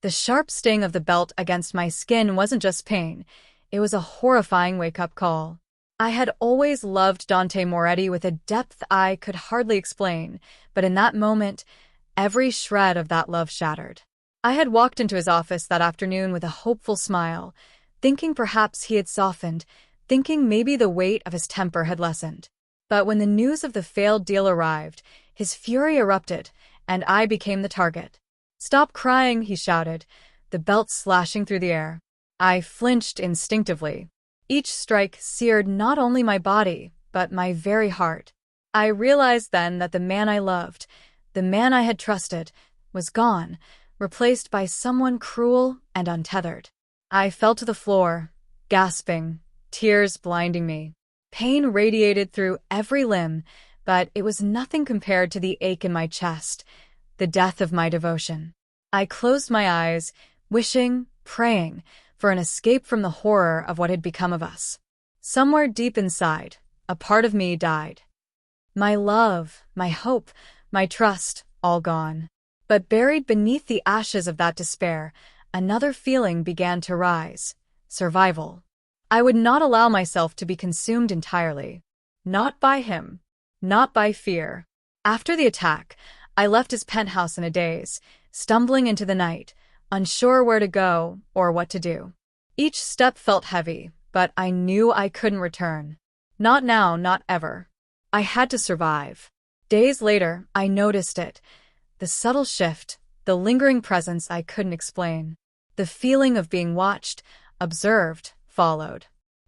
The sharp sting of the belt against my skin wasn't just pain, it was a horrifying wake-up call. I had always loved Dante Moretti with a depth I could hardly explain, but in that moment, every shred of that love shattered. I had walked into his office that afternoon with a hopeful smile, thinking perhaps he had softened, thinking maybe the weight of his temper had lessened. But when the news of the failed deal arrived, his fury erupted, and I became the target. "Stop crying," he shouted, the belt slashing through the air. I flinched instinctively. Each strike seared not only my body, but my very heart. I realized then that the man I loved, the man I had trusted, was gone, replaced by someone cruel and untethered. I fell to the floor, gasping, tears blinding me. Pain radiated through every limb, but it was nothing compared to the ache in my chest, the death of my devotion. I closed my eyes, wishing, praying, for an escape from the horror of what had become of us. Somewhere deep inside, a part of me died. My love, my hope, my trust, all gone. But buried beneath the ashes of that despair, another feeling began to rise: survival. I would not allow myself to be consumed entirely. Not by him. Not by fear. After the attack, I left his penthouse in a daze, stumbling into the night, unsure where to go or what to do. Each step felt heavy, but I knew I couldn't return. Not now, not ever. I had to survive. Days later, I noticed it. The subtle shift, the lingering presence I couldn't explain. The feeling of being watched, observed, followed.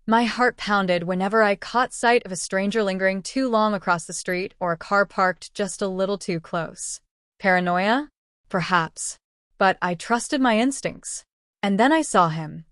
My heart pounded whenever I caught sight of a stranger lingering too long across the street or a car parked just a little too close. Paranoia? Perhaps. But I trusted my instincts. And then I saw him.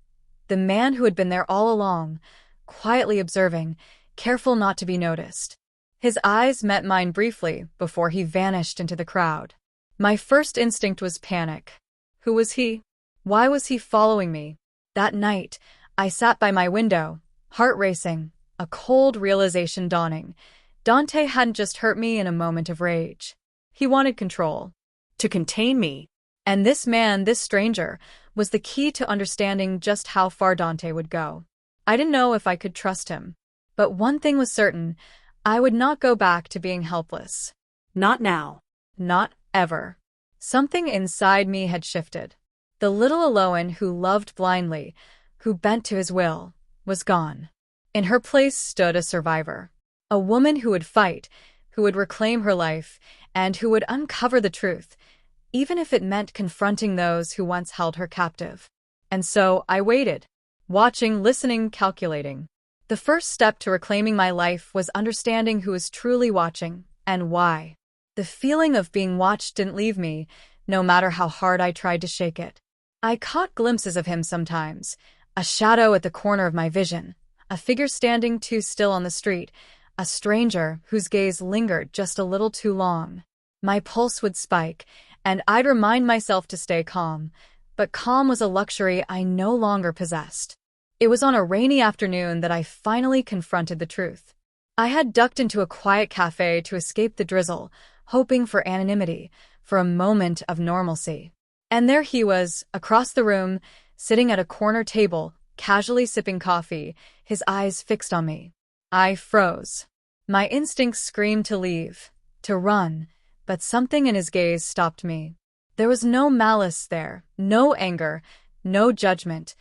The man who had been there all along, quietly observing, careful not to be noticed. His eyes met mine briefly before he vanished into the crowd. My first instinct was panic. Who was he? Why was he following me? That night, I sat by my window, heart racing, a cold realization dawning. Dante hadn't just hurt me in a moment of rage. He wanted control. To contain me. And this man, this stranger, was the key to understanding just how far Dante would go. I didn't know if I could trust him. But one thing was certain: I would not go back to being helpless. Not now. Not ever. Something inside me had shifted. The little Elowen who loved blindly, who bent to his will, was gone. In her place stood a survivor. A woman who would fight, who would reclaim her life, and who would uncover the truth, even if it meant confronting those who once held her captive. And so I waited, watching, listening, calculating. The first step to reclaiming my life was understanding who was truly watching, and why. The feeling of being watched didn't leave me, no matter how hard I tried to shake it. I caught glimpses of him sometimes, a shadow at the corner of my vision, a figure standing too still on the street, a stranger whose gaze lingered just a little too long. My pulse would spike, and I'd remind myself to stay calm, but calm was a luxury I no longer possessed. It was on a rainy afternoon that I finally confronted the truth. I had ducked into a quiet cafe to escape the drizzle, hoping for anonymity, for a moment of normalcy. And there he was, across the room, sitting at a corner table, casually sipping coffee, his eyes fixed on me. I froze. My instincts screamed to leave, to run, but something in his gaze stopped me. There was no malice there, no anger, no judgment,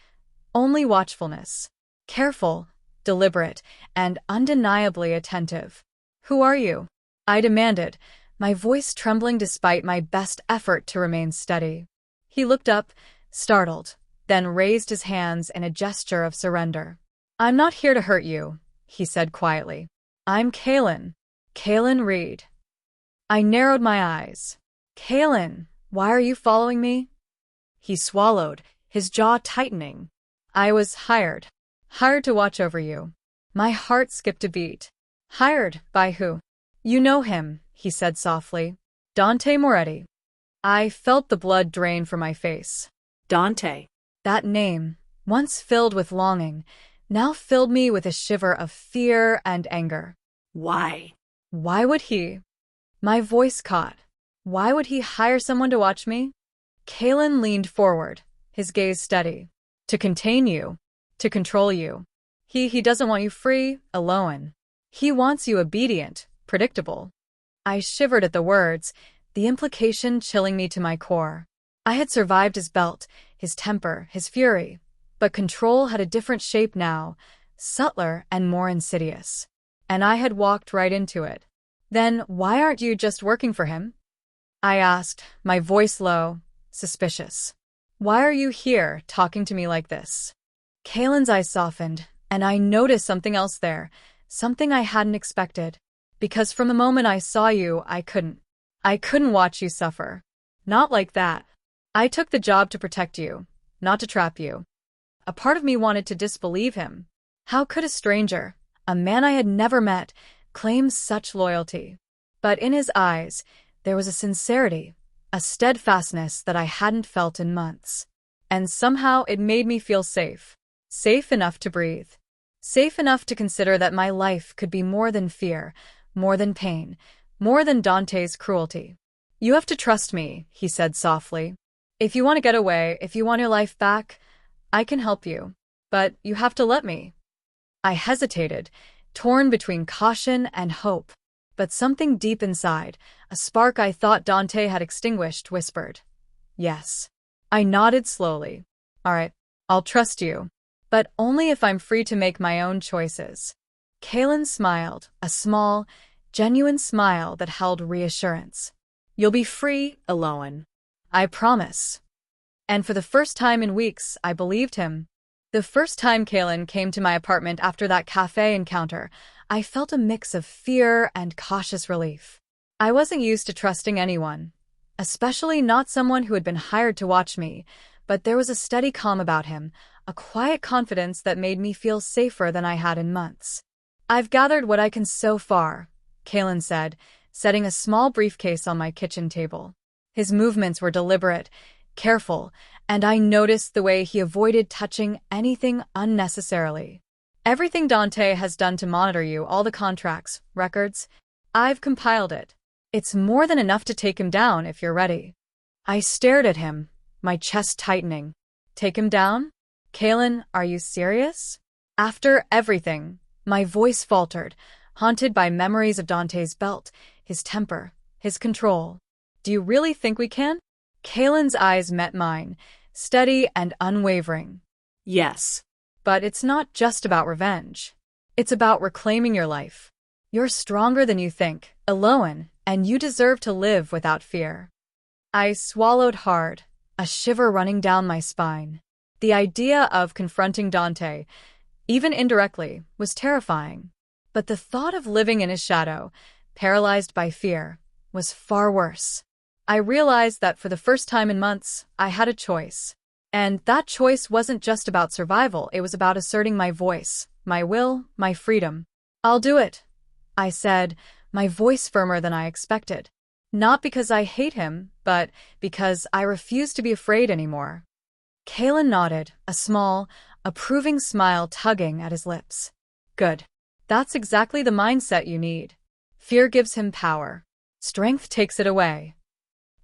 only watchfulness. Careful, deliberate, and undeniably attentive. "Who are you?" I demanded, my voice trembling despite my best effort to remain steady. He looked up, startled, then raised his hands in a gesture of surrender. "I'm not here to hurt you," he said quietly. "I'm Kaelen Reed." I narrowed my eyes. "Kaelen, why are you following me?" He swallowed, his jaw tightening. "I was hired to watch over you." My heart skipped a beat. "Hired by who?" "You know him," he said softly. "Dante Moretti." I felt the blood drain from my face. Dante. That name, once filled with longing, now filled me with a shiver of fear and anger. Why? Why would he? My voice caught. Why would he hire someone to watch me? Kaelen leaned forward, his gaze steady. To contain you. To control you. He doesn't want you free, alone. He wants you obedient, predictable. I shivered at the words, the implication chilling me to my core. I had survived his belt, his temper, his fury, but control had a different shape now, subtler and more insidious. And I had walked right into it. Then why aren't you just working for him? I asked, my voice low, suspicious. Why are you here, talking to me like this? Kaelen's eyes softened, and I noticed something else there, something I hadn't expected. Because from the moment I saw you, I couldn't watch you suffer. Not like that. I took the job to protect you, not to trap you. A part of me wanted to disbelieve him. How could a stranger, a man I had never met, claim such loyalty? But in his eyes, there was a sincerity, a steadfastness that I hadn't felt in months. And somehow it made me feel safe. Safe enough to breathe. Safe enough to consider that my life could be more than fear, more than pain, more than Dante's cruelty. You have to trust me, he said softly. If you want to get away, if you want your life back, I can help you. But you have to let me. I hesitated, torn between caution and hope. But something deep inside, a spark I thought Dante had extinguished, whispered, yes. I nodded slowly. All right, I'll trust you. But only if I'm free to make my own choices. Kaelen smiled, a small, genuine smile that held reassurance. You'll be free, Elowen. I promise. And for the first time in weeks, I believed him. The first time Kaelen came to my apartment after that cafe encounter, I felt a mix of fear and cautious relief. I wasn't used to trusting anyone, especially not someone who had been hired to watch me, but there was a steady calm about him, a quiet confidence that made me feel safer than I had in months. I've gathered what I can so far, Kaelen said, setting a small briefcase on my kitchen table. His movements were deliberate, careful, and I noticed the way he avoided touching anything unnecessarily. Everything Dante has done to monitor you, all the contracts, records, I've compiled it. It's more than enough to take him down if you're ready. I stared at him, my chest tightening. Take him down? Kaelen, are you serious? After everything, my voice faltered, haunted by memories of Dante's belt, his temper, his control. Do you really think we can? Kaelen's eyes met mine, steady and unwavering. Yes. But it's not just about revenge. It's about reclaiming your life. You're stronger than you think, Elowen, and you deserve to live without fear. I swallowed hard, a shiver running down my spine. The idea of confronting Dante, even indirectly, was terrifying. But the thought of living in his shadow, paralyzed by fear, was far worse. I realized that for the first time in months, I had a choice. And that choice wasn't just about survival, it was about asserting my voice, my will, my freedom. I'll do it, I said, my voice firmer than I expected. Not because I hate him, but because I refuse to be afraid anymore. Kaelen nodded, a small, approving smile tugging at his lips. Good. That's exactly the mindset you need. Fear gives him power. Strength takes it away.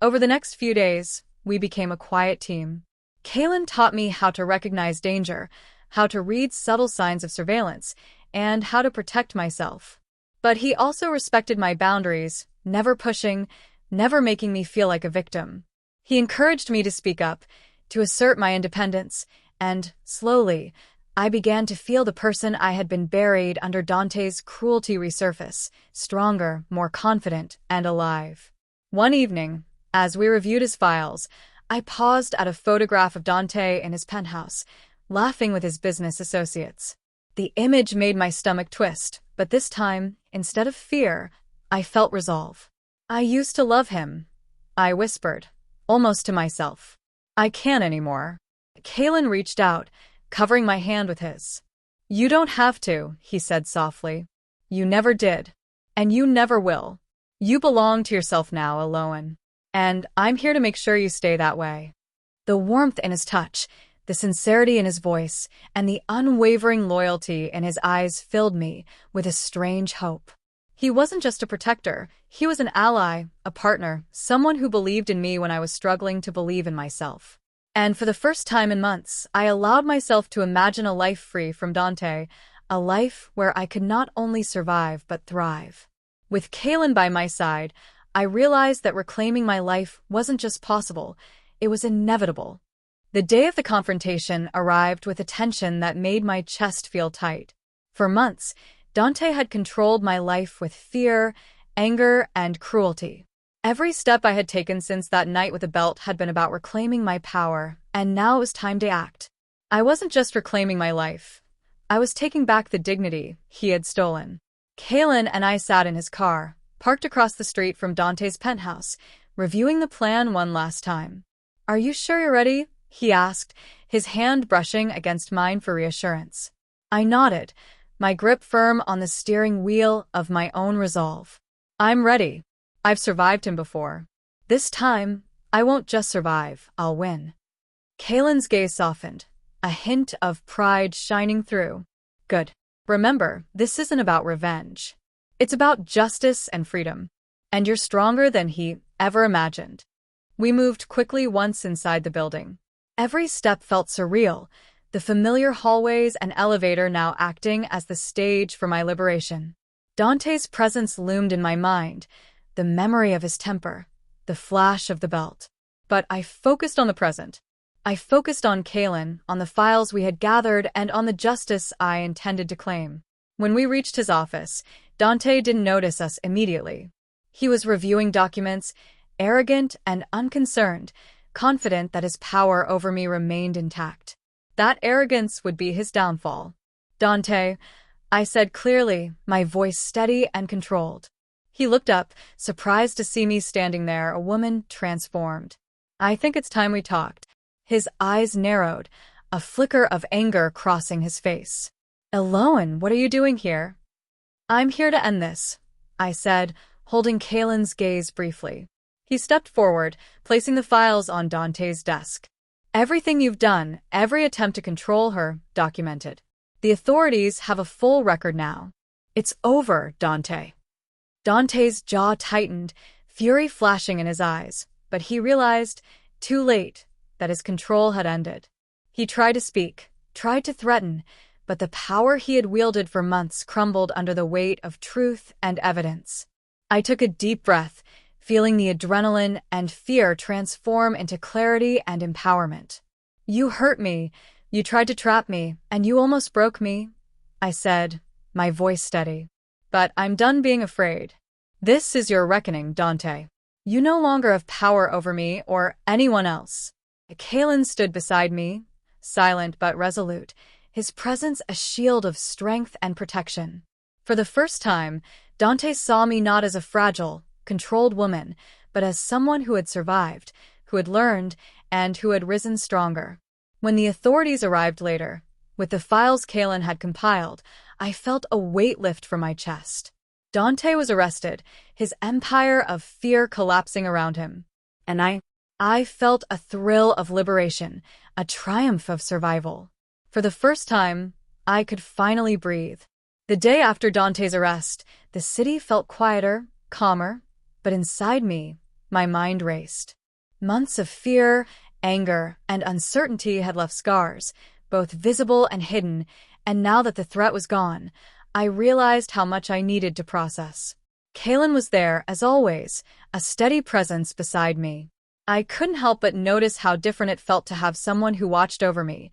Over the next few days, we became a quiet team. Kaelen taught me how to recognize danger, how to read subtle signs of surveillance, and how to protect myself. But he also respected my boundaries, never pushing, never making me feel like a victim. He encouraged me to speak up, to assert my independence, and, slowly, I began to feel the person I had been buried under Dante's cruelty resurface, stronger, more confident, and alive. One evening, as we reviewed his files, I paused at a photograph of Dante in his penthouse, laughing with his business associates. The image made my stomach twist, but this time, instead of fear, I felt resolve. I used to love him, I whispered, almost to myself. I can't anymore. Kaelen reached out, covering my hand with his. You don't have to, he said softly. You never did. And you never will. You belong to yourself now, Elowen. And I'm here to make sure you stay that way. The warmth in his touch, the sincerity in his voice, and the unwavering loyalty in his eyes filled me with a strange hope. He wasn't just a protector, he was an ally, a partner, someone who believed in me when I was struggling to believe in myself. And for the first time in months, I allowed myself to imagine a life free from Dante, a life where I could not only survive but thrive. With Kaelen by my side, I realized that reclaiming my life wasn't just possible, it was inevitable. The day of the confrontation arrived with a tension that made my chest feel tight. For months, Dante had controlled my life with fear, anger, and cruelty. Every step I had taken since that night with the belt had been about reclaiming my power, and now it was time to act. I wasn't just reclaiming my life. I was taking back the dignity he had stolen. Kaelen and I sat in his car, parked across the street from Dante's penthouse, reviewing the plan one last time. "Are you sure you're ready?" he asked, his hand brushing against mine for reassurance. I nodded, my grip firm on the steering wheel of my own resolve. "I'm ready. I've survived him before. This time, I won't just survive, I'll win." Kaelen's gaze softened, a hint of pride shining through. "Good. Remember, this isn't about revenge. It's about justice and freedom. And you're stronger than he ever imagined." We moved quickly once inside the building. Every step felt surreal, the familiar hallways and elevator now acting as the stage for my liberation. Dante's presence loomed in my mind, the memory of his temper, the flash of the belt. But I focused on the present. I focused on Kaelen, on the files we had gathered, and on the justice I intended to claim. When we reached his office, Dante didn't notice us immediately. He was reviewing documents, arrogant and unconcerned, confident that his power over me remained intact. That arrogance would be his downfall. "Dante," I said clearly, my voice steady and controlled. He looked up, surprised to see me standing there, a woman transformed. "I think it's time we talked." His eyes narrowed, a flicker of anger crossing his face. "Elowen, what are you doing here?" "I'm here to end this," I said, holding Kaelen's gaze briefly. He stepped forward, placing the files on Dante's desk. "Everything you've done, every attempt to control her, documented. The authorities have a full record now. It's over, Dante." Dante's jaw tightened, fury flashing in his eyes, but he realized, too late, that his control had ended. He tried to speak, tried to threaten, but the power he had wielded for months crumbled under the weight of truth and evidence. I took a deep breath, feeling the adrenaline and fear transform into clarity and empowerment. "You hurt me, you tried to trap me, and you almost broke me," I said, my voice steady. "But I'm done being afraid. This is your reckoning, Dante. You no longer have power over me or anyone else." Kaelen stood beside me, silent but resolute, his presence a shield of strength and protection. For the first time, Dante saw me not as a fragile, controlled woman, but as someone who had survived, who had learned, and who had risen stronger. When the authorities arrived later, with the files Kaelen had compiled, I felt a weight lift from my chest. Dante was arrested, his empire of fear collapsing around him. And I felt a thrill of liberation, a triumph of survival. For the first time, I could finally breathe. The day after Dante's arrest, the city felt quieter, calmer, but inside me, my mind raced. Months of fear, anger, and uncertainty had left scars, both visible and hidden, and now that the threat was gone, I realized how much I needed to process. Kaelen was there, as always, a steady presence beside me. I couldn't help but notice how different it felt to have someone who watched over me,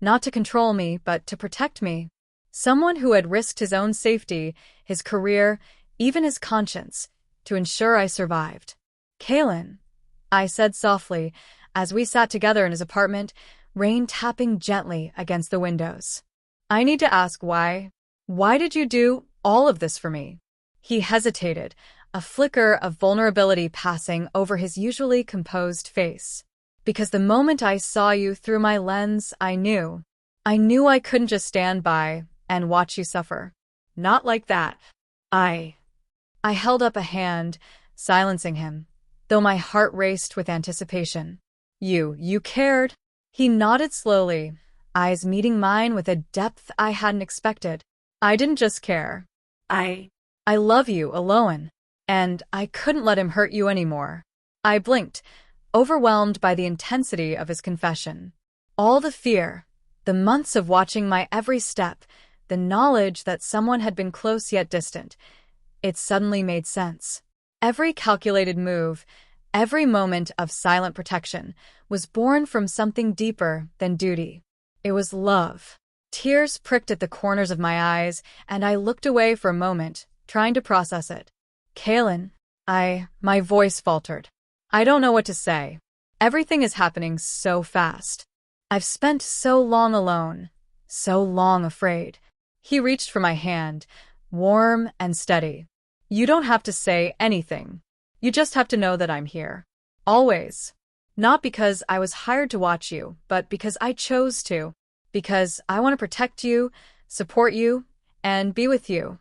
not to control me, but to protect me. Someone who had risked his own safety, his career, even his conscience, to ensure I survived. "Kaelen," I said softly, as we sat together in his apartment, rain tapping gently against the windows. "I need to ask why. Why did you do all of this for me?" He hesitated, a flicker of vulnerability passing over his usually composed face. "Because the moment I saw you through my lens, I knew I couldn't just stand by and watch you suffer. Not like that." I held up a hand, silencing him, though my heart raced with anticipation. You cared?" He nodded slowly, eyes meeting mine with a depth I hadn't expected. "I didn't just care. I love you, Elowen. And I couldn't let him hurt you anymore. I blinked, overwhelmed by the intensity of his confession. All the fear, the months of watching my every step, the knowledge that someone had been close yet distant, it suddenly made sense. Every calculated move, every moment of silent protection was born from something deeper than duty. It was love. Tears pricked at the corners of my eyes, and I looked away for a moment, trying to process it. Kaelen, my voice faltered. I don't know what to say. Everything is happening so fast. I've spent so long alone, so long afraid. He reached for my hand, warm and steady. You don't have to say anything. You just have to know that I'm here. Always. Not because I was hired to watch you, but because I chose to. Because I want to protect you, support you, and be with you.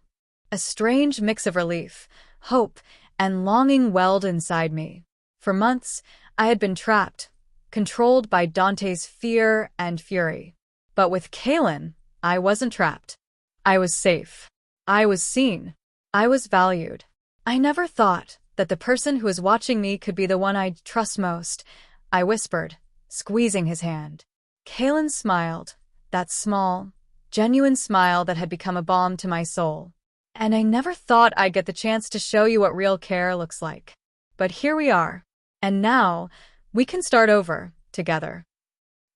A strange mix of relief, hope, and longing welled inside me. For months, I had been trapped, controlled by Dante's fear and fury. But with Kaelen, I wasn't trapped. I was safe. I was seen. I was valued. I never thought that the person who was watching me could be the one I'd trust most, I whispered, squeezing his hand. Kaelen smiled, that small, genuine smile that had become a balm to my soul. And I never thought I'd get the chance to show you what real care looks like. But here we are. And now, we can start over, together.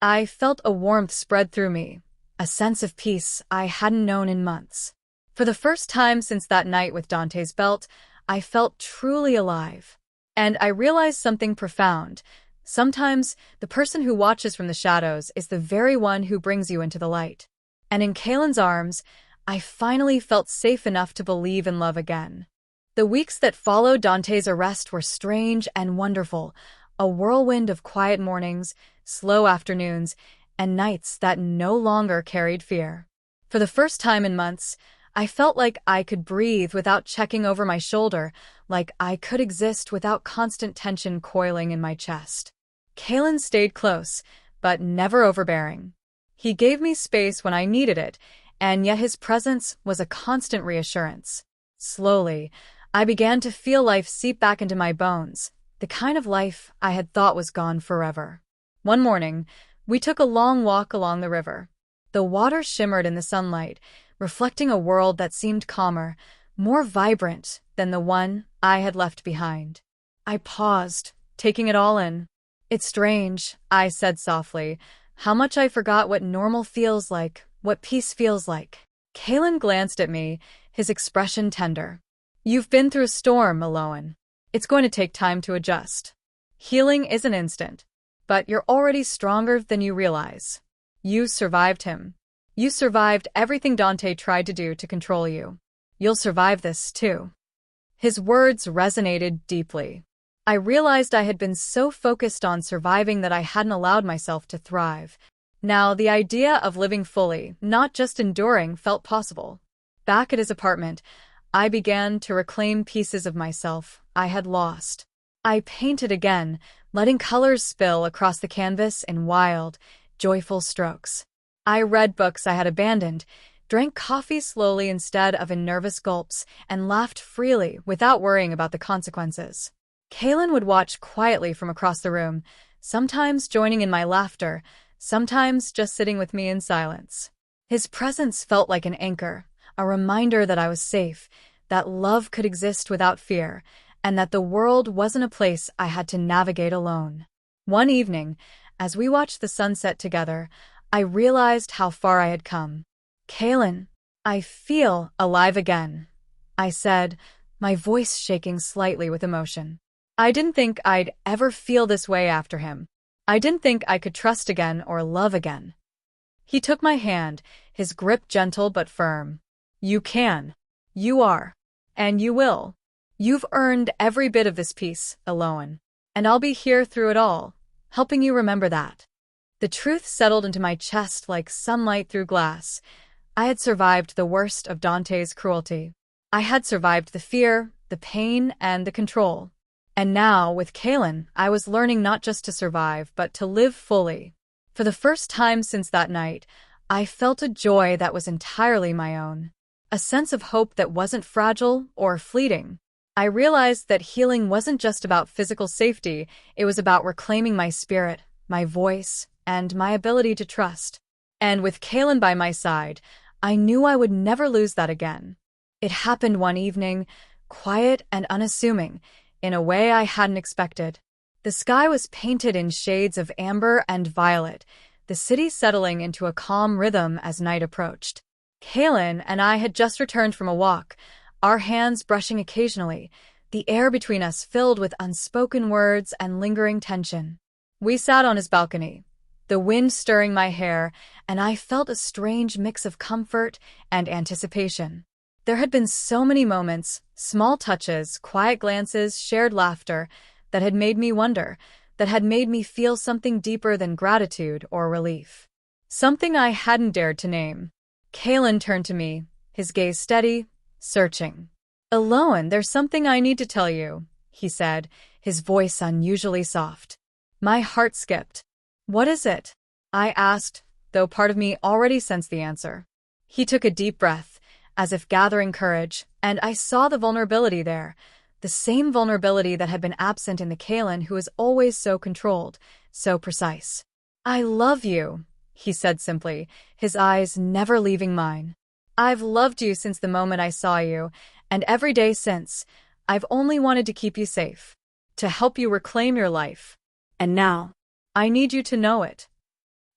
I felt a warmth spread through me, a sense of peace I hadn't known in months. For the first time since that night with Dante's belt, I felt truly alive. And I realized something profound. Sometimes, the person who watches from the shadows is the very one who brings you into the light. And in Kaelen's arms, I finally felt safe enough to believe in love again. The weeks that followed Dante's arrest were strange and wonderful, a whirlwind of quiet mornings, slow afternoons, and nights that no longer carried fear. For the first time in months, I felt like I could breathe without checking over my shoulder, like I could exist without constant tension coiling in my chest. Kaelen stayed close, but never overbearing. He gave me space when I needed it, and yet his presence was a constant reassurance. Slowly, I began to feel life seep back into my bones, the kind of life I had thought was gone forever. One morning, we took a long walk along the river. The water shimmered in the sunlight, reflecting a world that seemed calmer, more vibrant than the one I had left behind. I paused, taking it all in. It's strange, I said softly, how much I forgot what normal feels like, what peace feels like. Kaelen glanced at me, his expression tender. You've been through a storm, Elowen. It's going to take time to adjust. Healing isn't instant, but you're already stronger than you realize. You survived him. You survived everything Dante tried to do to control you. You'll survive this, too. His words resonated deeply. I realized I had been so focused on surviving that I hadn't allowed myself to thrive. Now, the idea of living fully, not just enduring, felt possible. Back at his apartment, I began to reclaim pieces of myself I had lost. I painted again, letting colors spill across the canvas in wild, joyful strokes. I read books I had abandoned, drank coffee slowly instead of in nervous gulps, and laughed freely without worrying about the consequences. Kaelen would watch quietly from across the room, sometimes joining in my laughter, sometimes just sitting with me in silence. His presence felt like an anchor, a reminder that I was safe, that love could exist without fear, and that the world wasn't a place I had to navigate alone. One evening, as we watched the sunset together, I realized how far I had come. Kaelen, I feel alive again, I said, my voice shaking slightly with emotion. I didn't think I'd ever feel this way after him. I didn't think I could trust again or love again. He took my hand, his grip gentle but firm. You can. You are. And you will. You've earned every bit of this peace, Elowen. And I'll be here through it all, helping you remember that. The truth settled into my chest like sunlight through glass. I had survived the worst of Dante's cruelty. I had survived the fear, the pain, and the control. And now, with Kaelen, I was learning not just to survive, but to live fully. For the first time since that night, I felt a joy that was entirely my own. a sense of hope that wasn't fragile or fleeting. I realized that healing wasn't just about physical safety, it was about reclaiming my spirit, my voice, and my ability to trust. And with Kaelen by my side, I knew I would never lose that again. It happened one evening, quiet and unassuming, in a way I hadn't expected. The sky was painted in shades of amber and violet, the city settling into a calm rhythm as night approached. Kaelen and I had just returned from a walk, our hands brushing occasionally, the air between us filled with unspoken words and lingering tension. We sat on his balcony, the wind stirring my hair, and I felt a strange mix of comfort and anticipation. There had been so many moments, small touches, quiet glances, shared laughter, that had made me wonder, that had made me feel something deeper than gratitude or relief. Something I hadn't dared to name. Kaelen turned to me, his gaze steady, searching. "Elowen, there's something I need to tell you," he said, his voice unusually soft. My heart skipped. "What is it?" I asked, though part of me already sensed the answer. He took a deep breath, as if gathering courage, and I saw the vulnerability there, the same vulnerability that had been absent in the Kaelen who was always so controlled, so precise. "I love you," he said simply, his eyes never leaving mine. "I've loved you since the moment I saw you, and every day since. I've only wanted to keep you safe, to help you reclaim your life. And now, I need you to know it."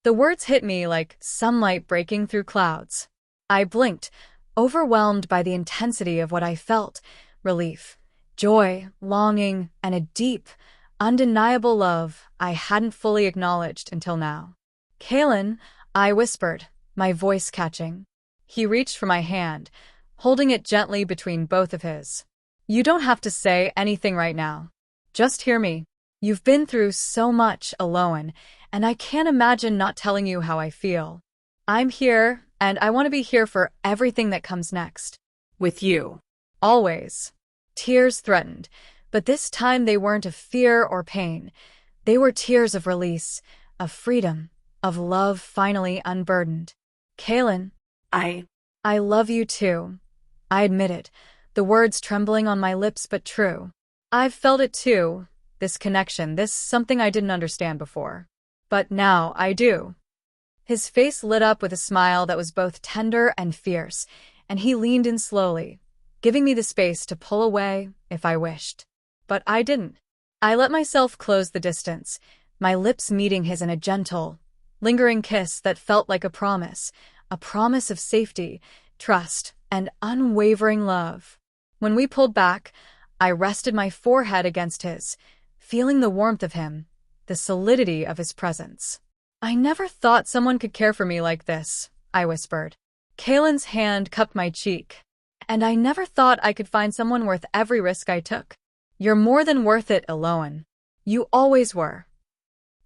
The words hit me like sunlight breaking through clouds. I blinked, overwhelmed by the intensity of what I felt: relief, joy, longing, and a deep, undeniable love I hadn't fully acknowledged until now. "Kaelen," I whispered, my voice catching. He reached for my hand, holding it gently between both of his. "You don't have to say anything right now. Just hear me. You've been through so much, Elowen, and I can't imagine not telling you how I feel. I'm here, and I want to be here for everything that comes next. With you. Always." Tears threatened, but this time they weren't of fear or pain. They were tears of release, of freedom, of love finally unburdened. "Kaelen, I love you too." I admitted, the words trembling on my lips but true. "I've felt it too, this connection, this something I didn't understand before. But now I do." His face lit up with a smile that was both tender and fierce, and he leaned in slowly, giving me the space to pull away if I wished. But I didn't. I let myself close the distance, my lips meeting his in a gentle, lingering kiss that felt like a promise of safety, trust, and unwavering love. When we pulled back, I rested my forehead against his, feeling the warmth of him, the solidity of his presence. "I never thought someone could care for me like this," I whispered. Kaelen's hand cupped my cheek. "And I never thought I could find someone worth every risk I took. You're more than worth it, Elowen. You always were."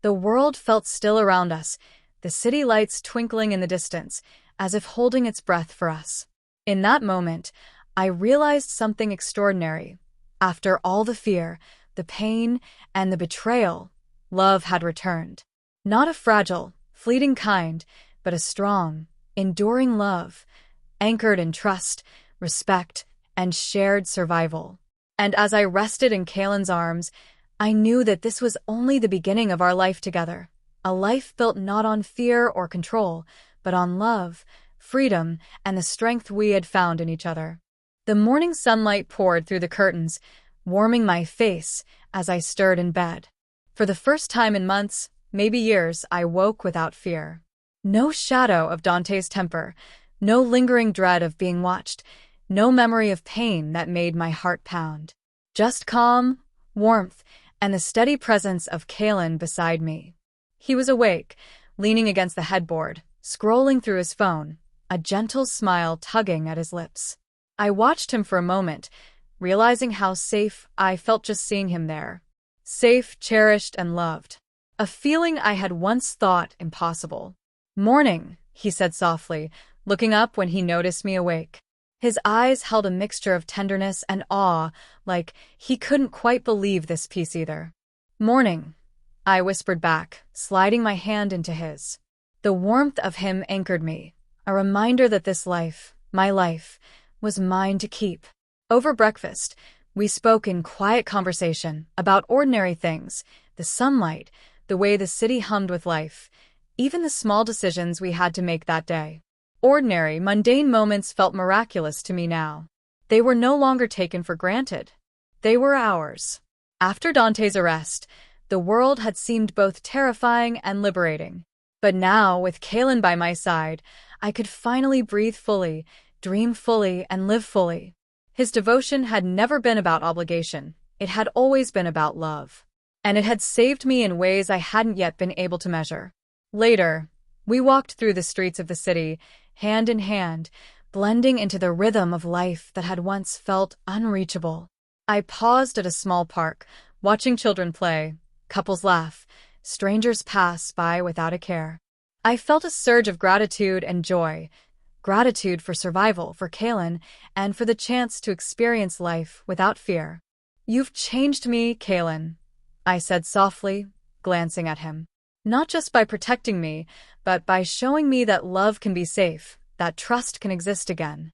The world felt still around us, the city lights twinkling in the distance, as if holding its breath for us. In that moment, I realized something extraordinary. After all the fear, the pain, and the betrayal, love had returned. Not a fragile, fleeting kind, but a strong, enduring love, anchored in trust, respect, and shared survival. And as I rested in Kaelen's arms, I knew that this was only the beginning of our life together, a life built not on fear or control, but on love, freedom, and the strength we had found in each other. The morning sunlight poured through the curtains, warming my face as I stirred in bed. For the first time in months, maybe years, I woke without fear. No shadow of Dante's temper, no lingering dread of being watched, no memory of pain that made my heart pound. Just calm, warmth, and the steady presence of Kaelen beside me. He was awake, leaning against the headboard, scrolling through his phone, a gentle smile tugging at his lips. I watched him for a moment, realizing how safe I felt just seeing him there. Safe, cherished, and loved. A feeling I had once thought impossible. "Morning," he said softly, looking up when he noticed me awake. His eyes held a mixture of tenderness and awe, like he couldn't quite believe this peace either. "Morning," I whispered back, sliding my hand into his. The warmth of him anchored me, a reminder that this life, my life, was mine to keep. Over breakfast, we spoke in quiet conversation about ordinary things, the sunlight, the way the city hummed with life, even the small decisions we had to make that day. Ordinary, mundane moments felt miraculous to me now. They were no longer taken for granted. They were ours. After Dante's arrest, the world had seemed both terrifying and liberating. But now, with Kaelen by my side, I could finally breathe fully, dream fully, and live fully. His devotion had never been about obligation. It had always been about love. And it had saved me in ways I hadn't yet been able to measure. Later, we walked through the streets of the city, hand in hand, blending into the rhythm of life that had once felt unreachable. I paused at a small park, watching children play, couples laugh, strangers pass by without a care. I felt a surge of gratitude and joy, gratitude for survival, for Kaelen, and for the chance to experience life without fear. "You've changed me, Kaelen," I said softly, glancing at him. "Not just by protecting me, but by showing me that love can be safe, that trust can exist again."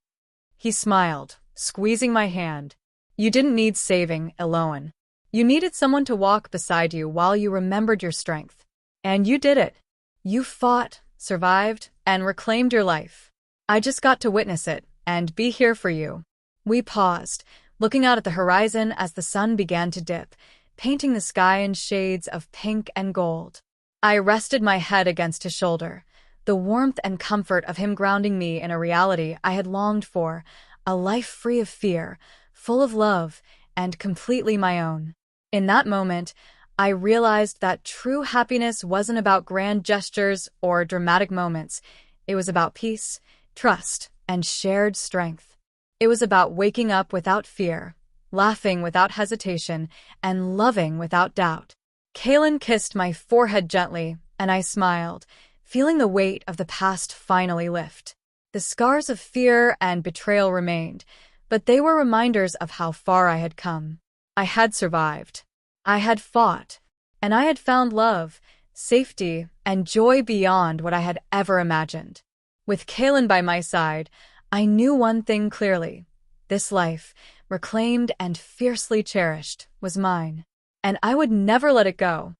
He smiled, squeezing my hand. "You didn't need saving, Elowen. You needed someone to walk beside you while you remembered your strength. And you did it. You fought, survived, and reclaimed your life. I just got to witness it and be here for you." We paused, looking out at the horizon as the sun began to dip, painting the sky in shades of pink and gold. I rested my head against his shoulder, the warmth and comfort of him grounding me in a reality I had longed for, a life free of fear, full of love, and completely my own. In that moment, I realized that true happiness wasn't about grand gestures or dramatic moments. It was about peace, trust, and shared strength. It was about waking up without fear, laughing without hesitation, and loving without doubt. Kaelen kissed my forehead gently, and I smiled, feeling the weight of the past finally lift. The scars of fear and betrayal remained, but they were reminders of how far I had come. I had survived. I had fought. And I had found love, safety, and joy beyond what I had ever imagined. With Kaelen by my side, I knew one thing clearly. This life, reclaimed and fiercely cherished, was mine. And I would never let it go.